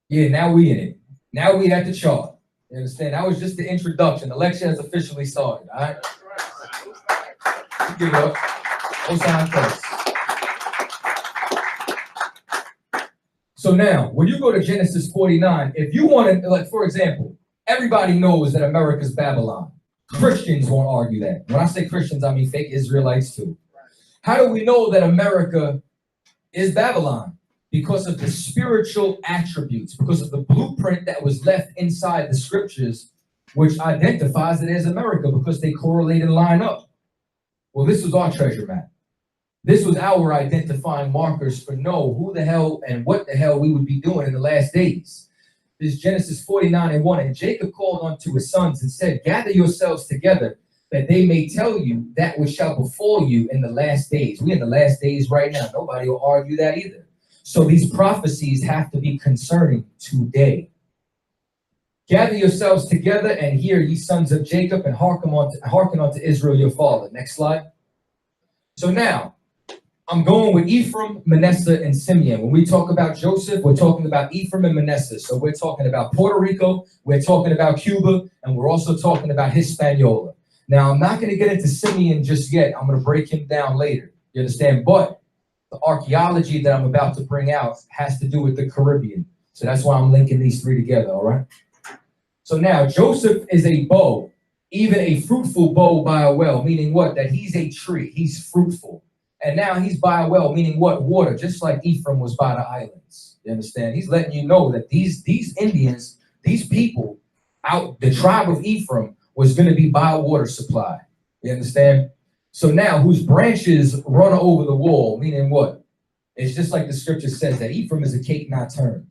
Yeah, now we in it. Now we at the chart. You understand? That was just the introduction. The lecture has officially started. All right. Give it up. Hosanna Christ. So now, when you go to Genesis 49, if you want to, like, for example, everybody knows that America's Babylon. Christians won't argue that. When I say Christians, I mean fake Israelites too. How do we know that America is Babylon? Because of the spiritual attributes, because of the blueprint that was left inside the scriptures, which identifies it as America, because they correlate and line up. Well, this was our treasure map. This was our identifying markers for know who the hell and what the hell we would be doing in the last days. This is Genesis 49:1. And Jacob called unto his sons and said, gather yourselves together, that they may tell you that which shall befall you in the last days. We're in the last days right now. Nobody will argue that either. So these prophecies have to be concerning today. Gather yourselves together and hear, ye sons of Jacob, and hearken unto Israel your father. Next slide. So now, I'm going with Ephraim, Manasseh, and Simeon. When we talk about Joseph, we're talking about Ephraim and Manasseh. So we're talking about Puerto Rico, we're talking about Cuba, and we're also talking about Hispaniola. Now, I'm not going to get into Simeon just yet. I'm going to break him down later. You understand? But the archaeology that I'm about to bring out has to do with the Caribbean. So that's why I'm linking these three together, all right? So now, Joseph is a bow, even a fruitful bow by a well, meaning what? That he's a tree, he's fruitful. And now he's by a well, meaning what? Water, just like Ephraim was by the islands. You understand? He's letting you know that these Indians, these people out, the tribe of Ephraim was going to be by a water supply. You understand? So now whose branches run over the wall, meaning what? It's just like the scripture says that Ephraim is a cake not turned.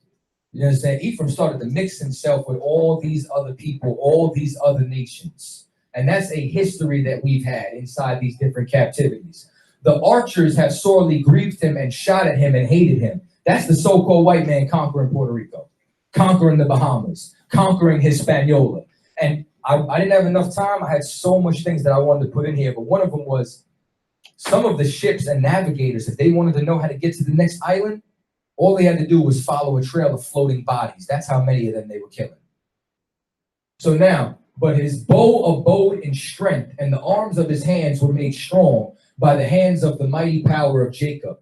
You understand? Ephraim started to mix himself with all these other people, all these other nations. And that's a history that we've had inside these different captivities. The archers have sorely grieved him and shot at him and hated him. That's the so-called white man conquering Puerto Rico, conquering the Bahamas, conquering Hispaniola. And I didn't have enough time. I had so much things that I wanted to put in here, but one of them was some of the ships and navigators, if they wanted to know how to get to the next island, all they had to do was follow a trail of floating bodies. That's how many of them they were killing. So now, but his bow abode in strength, and the arms of his hands were made strong by the hands of the mighty power of Jacob.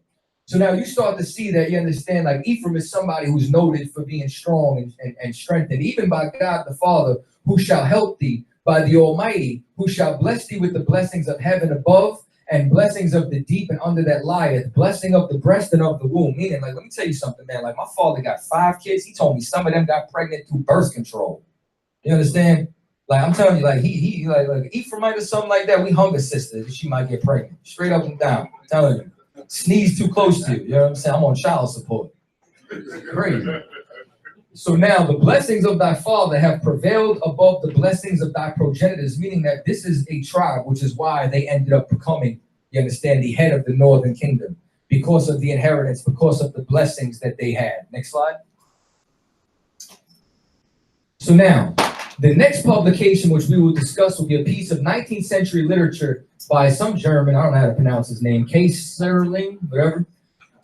So now you start to see that, you understand, like Ephraim is somebody who's noted for being strong and strengthened, even by God the Father, who shall help thee, by the Almighty, who shall bless thee with the blessings of heaven above, and blessings of the deep and under that lieth, blessing of the breast and of the womb. Meaning, like, let me tell you something, man. Like, my father got 5 kids. He told me some of them got pregnant through birth control. You understand? Like, I'm telling you, like, he like Ephraimite or something like that. We hung a sister. She might get pregnant. Straight up and down. I'm telling you. Sneeze too close to you. You know what I'm saying? I'm on child support. Crazy. So now the blessings of thy father have prevailed above the blessings of thy progenitors, meaning that this is a tribe, which is why they ended up becoming, you understand, the head of the northern kingdom, because of the inheritance, because of the blessings that they had. Next slide. So now, the next publication, which we will discuss, will be a piece of 19th century literature by some German, I don't know how to pronounce his name, Kaiserling, whatever.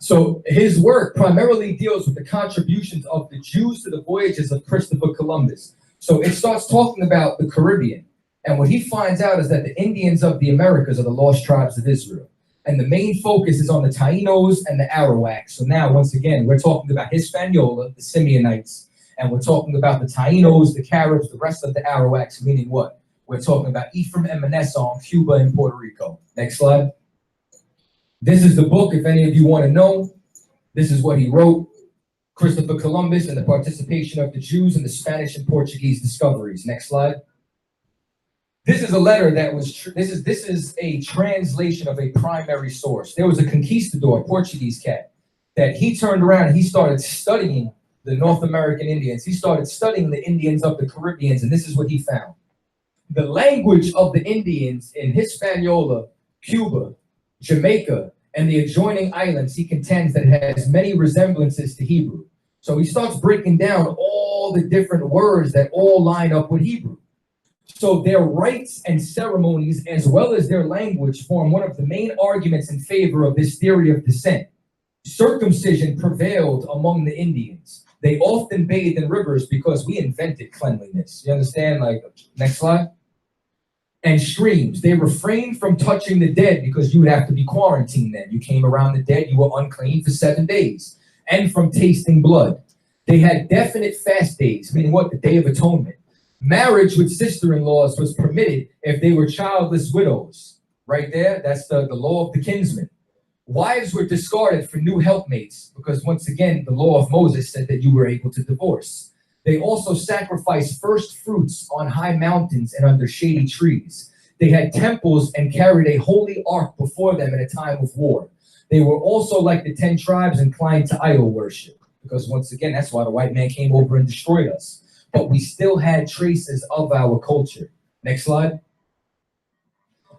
So his work primarily deals with the contributions of the Jews to the voyages of Christopher Columbus. So it starts talking about the Caribbean. And what he finds out is that the Indians of the Americas are the lost tribes of Israel. And the main focus is on the Taínos and the Arawaks. So now, once again, we're talking about Hispaniola, the Simeonites, and we're talking about the Taínos, the Caribs, the rest of the Arawaks, meaning what? We're talking about Ephraim and Manasseh on Cuba and Puerto Rico. Next slide. This is the book, if any of you want to know. This is what he wrote. Christopher Columbus and the participation of the Jews in the Spanish and Portuguese discoveries. Next slide. This is a letter that was, this is a translation of a primary source. There was a conquistador, Portuguese cat, that he turned around and he started studying the North American Indians. He started studying the Indians of the Caribbeans, and this is what he found. The language of the Indians in Hispaniola, Cuba, Jamaica, and the adjoining islands, he contends that it has many resemblances to Hebrew. So he starts breaking down all the different words that all line up with Hebrew. So their rites and ceremonies, as well as their language, form one of the main arguments in favor of this theory of descent. Circumcision prevailed among the Indians. They often bathed in rivers because we invented cleanliness. You understand? Like, next slide. And streams. They refrained from touching the dead because you would have to be quarantined then. You came around the dead, you were unclean for 7 days. And from tasting blood. They had definite fast days, meaning what? The Day of Atonement. Marriage with sister-in-laws was permitted if they were childless widows. Right there, that's the law of the kinsman. Wives were discarded for new helpmates because, once again, the law of Moses said that you were able to divorce. They also sacrificed first fruits on high mountains and under shady trees. They had temples and carried a holy ark before them in a time of war. They were also, like the 10 tribes, inclined to idol worship because, once again, that's why the white man came over and destroyed us. But we still had traces of our culture. Next slide.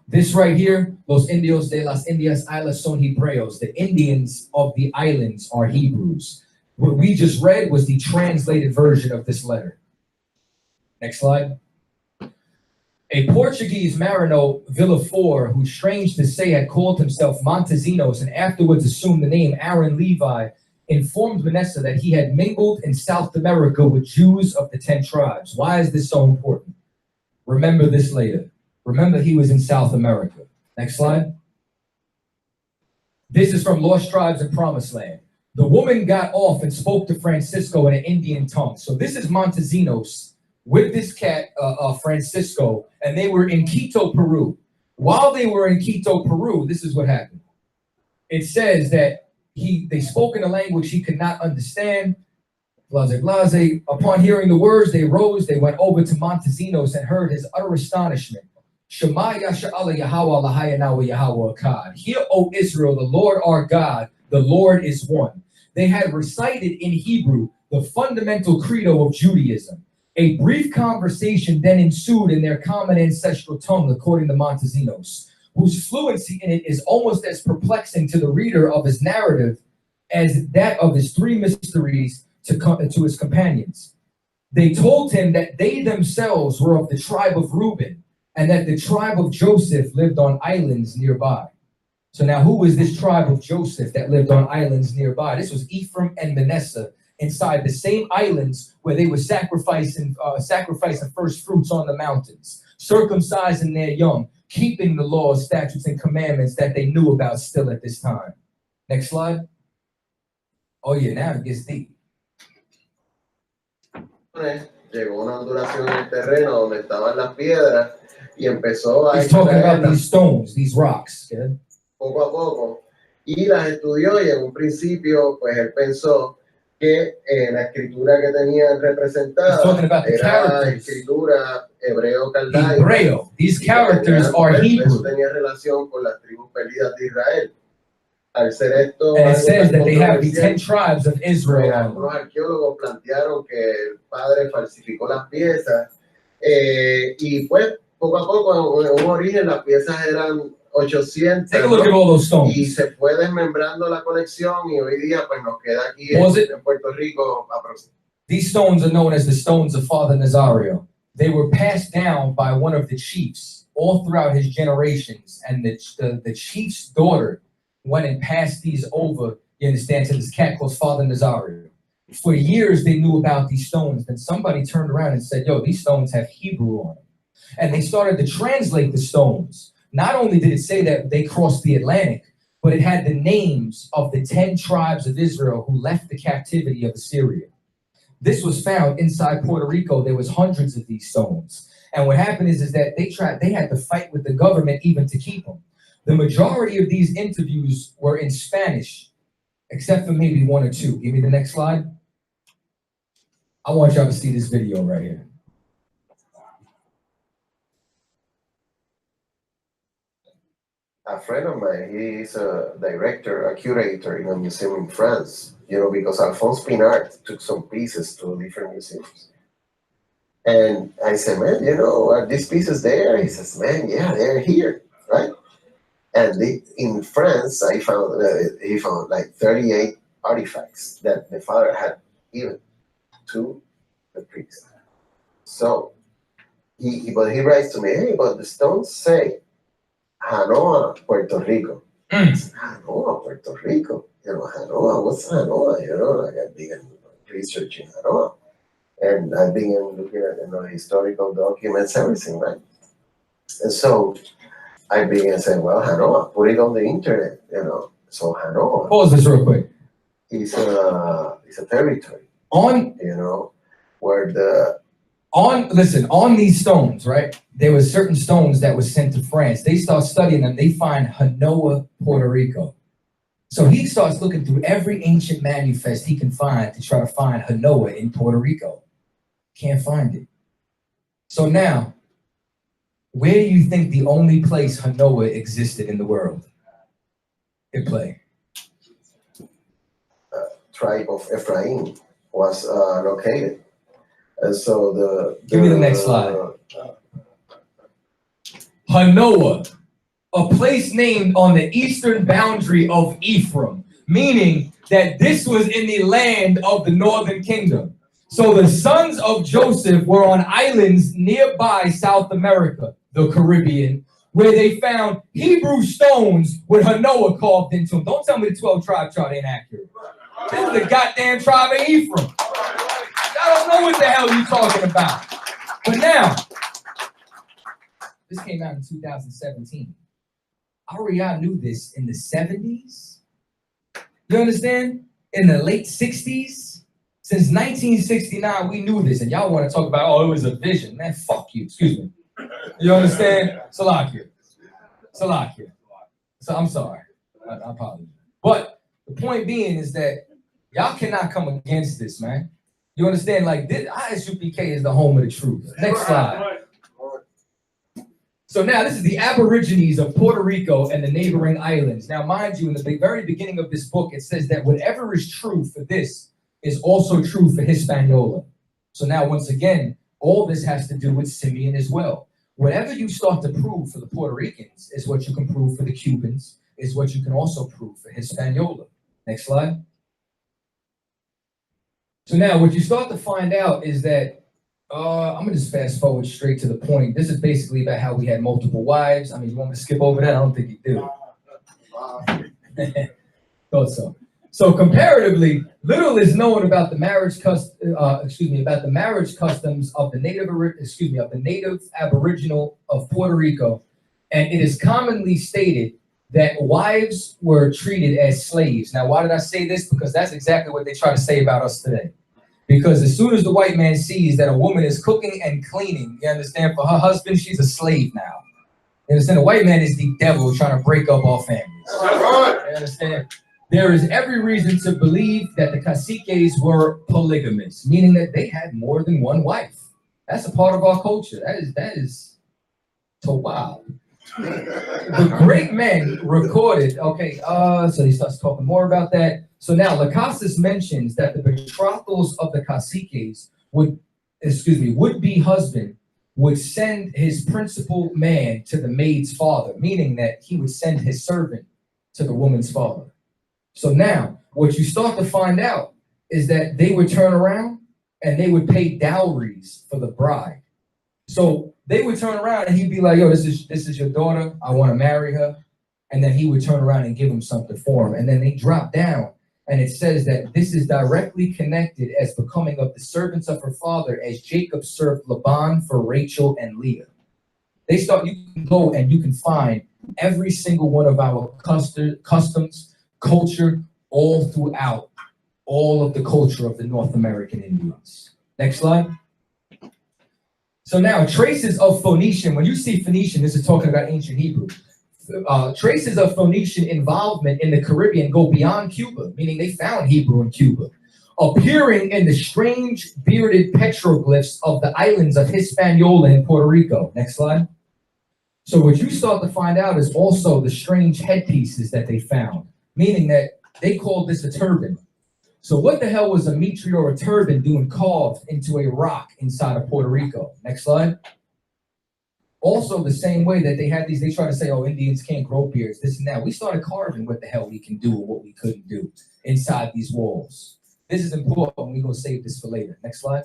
This right here, los indios de las Indias Islas son Hebreos. The Indians of the islands are Hebrews. What we just read was the translated version of this letter. Next slide. A Portuguese marino, Villafort, who, strange to say, had called himself Montesinos and afterwards assumed the name Aaron Levi, informed Manasseh that he had mingled in South America with Jews of the 10 tribes. Why is this so important? Remember this later. Remember, he was in South America. Next slide. This is from Lost Tribes and Promised Land. The woman got off and spoke to Francisco in an Indian tongue. So this is Montesinos with this cat, Francisco, and they were in Quito, Peru. While they were in Quito, Peru, this is what happened. It says that they spoke in a language he could not understand. Blase, blase. Upon hearing the words, they rose, they went over to Montesinos and heard his utter astonishment. Shema Yasha'Allah Yahweh Lahayanawa Yahweh Akkad. Hear, O Israel, the Lord our God, the Lord is one. They had recited in Hebrew the fundamental credo of Judaism. A brief conversation then ensued in their common ancestral tongue, according to Montesinos, whose fluency in it is almost as perplexing to the reader of his narrative as that of his 3 mysteries to his companions. They told him that they themselves were of the tribe of Reuben, and that the tribe of Joseph lived on islands nearby. So now who was this tribe of Joseph that lived on islands nearby? This was Ephraim and Manasseh inside the same islands where they were sacrificing first fruits on the mountains, circumcising their young, keeping the laws, statutes, and commandments that they knew about still at this time. Next slide. Oh yeah, now it gets deep. Llegó una ondulación en el terreno donde estaban las piedras y empezó a He's talking about these stones, these rocks. Yeah? Poco a poco, y las estudió y en un principio pues él pensó que la escritura que tenían representada era escritura hebreo caldaico. These characters are Hebrew. Eso tenía relación con las tribus perdidas de Israel. Al ser esto, and it says that they have the 10 tribes of Israel. Algunos arqueólogos plantearon que el padre falsificó las piezas y pues poco a poco en un origen las piezas eran 800. Take a look at all those stones. Y se fue desmembrando la colección y hoy día pues nos queda aquí en Puerto Rico. These stones are known as the stones of Father Nazario. They were passed down by one of the chiefs all throughout his generations, and the chief's daughter went and passed these over, you understand, to this cat called Father Nazario. For years they knew about these stones. Then somebody turned around and said, yo, these stones have Hebrew on them. And they started to translate the stones. Not only did it say that they crossed the Atlantic, but it had the names of the 10 tribes of Israel who left the captivity of Assyria. This was found inside Puerto Rico. There was hundreds of these stones. And what happened is that they had to fight with the government even to keep them. The majority of these interviews were in Spanish, except for maybe 1 or 2. Give me the next slide. I want y'all to see this video right here. A friend of mine, he is a director, a curator in a museum in France, because Alphonse Pinard took some pieces to different museums. And I said, man, are these pieces there? He says, man, yeah, they're here, right? And in France, he found like 38 artifacts that the father had given to the priest. So, but he writes to me, hey, but the stones say, Hanoa, Puerto Rico. Hanoa, Puerto Rico. Hanoa, what's Hanoa? Like a big researching Hanoa. And I began looking at historical documents, everything, right? And so I began saying, well, Hanoa, put it on the internet, So Hanoa. Pause this real quick. Is a territory, On where the on these stones, right? There were certain stones that were sent to France. They start studying them. They find Hanoa, Puerto Rico. So he starts looking through every ancient manifest he can find to try to find Hanoa in Puerto Rico. Can't find it. So now, where do you think the only place Hanoa existed in the world? It play. Tribe of Ephraim was located. And so give me the next slide. Hanoa, a place named on the eastern boundary of Ephraim, meaning that this was in the land of the northern kingdom. So the sons of Joseph were on islands nearby South America, the Caribbean, where they found Hebrew stones with Hanoa carved into them. Don't tell me the 12 tribe chart ain't accurate. This is the goddamn tribe of Ephraim. I don't know what the hell you're talking about. But now, this came out in 2017. Ariel knew this in the 70s. You understand? In the late 60s. Since 1969, we knew this. And y'all want to talk about, oh, it was a vision. Man, fuck you. Excuse me. You understand? Salakia. So I'm sorry. I apologize. But the point being is that y'all cannot come against this, man. You understand? Like, this ISUPK is the home of the truth. Next slide. So now this is the Aborigines of Puerto Rico and the neighboring islands. Now, mind you, in the very beginning of this book, it says that whatever is true for this is also true for Hispaniola. So now, once again, all this has to do with Simeon as well. Whatever you start to prove for the Puerto Ricans is what you can prove for the Cubans, is what you can also prove for Hispaniola. Next slide. So now what you start to find out is that, I'm gonna just fast forward straight to the point. This is basically about how we had multiple wives. I mean, you want me to skip over that? I don't think you do. Thought so. So comparatively, little is known about the marriage customs of the native Aboriginal of Puerto Rico, and it is commonly stated that wives were treated as slaves. Now, why did I say this? Because that's exactly what they try to say about us today. Because as soon as the white man sees that a woman is cooking and cleaning, you understand, for her husband, she's a slave now. You understand? The white man is the devil trying to break up our families. You understand? There is every reason to believe that the caciques were polygamous, meaning that they had more than one wife. That's a part of our culture. That is so wild. The great men recorded, so he starts talking more about that. So now Lacasis mentions that the betrothals of the caciques would-be husband would send his principal man to the maid's father, meaning that he would send his servant to the woman's father. So now what you start to find out is that they would turn around and they would pay dowries for the bride. So they would turn around and he'd be like, yo, this is your daughter. I want to marry her. And then he would turn around and give him something for him. And then they drop down. And it says that this is directly connected as becoming of the servants of her father as Jacob served Laban for Rachel and Leah. You can go and you can find every single one of our customs, culture, all throughout all of the culture of the North American Indians. Next slide. So now traces of Phoenician, when you see Phoenician, this is talking about ancient Hebrew. Traces of Phoenician involvement in the Caribbean go beyond Cuba, meaning they found Hebrew in Cuba, appearing in the strange bearded petroglyphs of the islands of Hispaniola and Puerto Rico. Next slide. So what you start to find out is also the strange headpieces that they found, meaning that they called this a turban. So what the hell was a mitre or a turban doing carved into a rock inside of Puerto Rico? Next slide. Also, the same way that they had these, they try to say, oh, Indians can't grow beards, this and that. We started carving what the hell we can do and what we couldn't do inside these walls. This is important. We're going to save this for later. Next slide.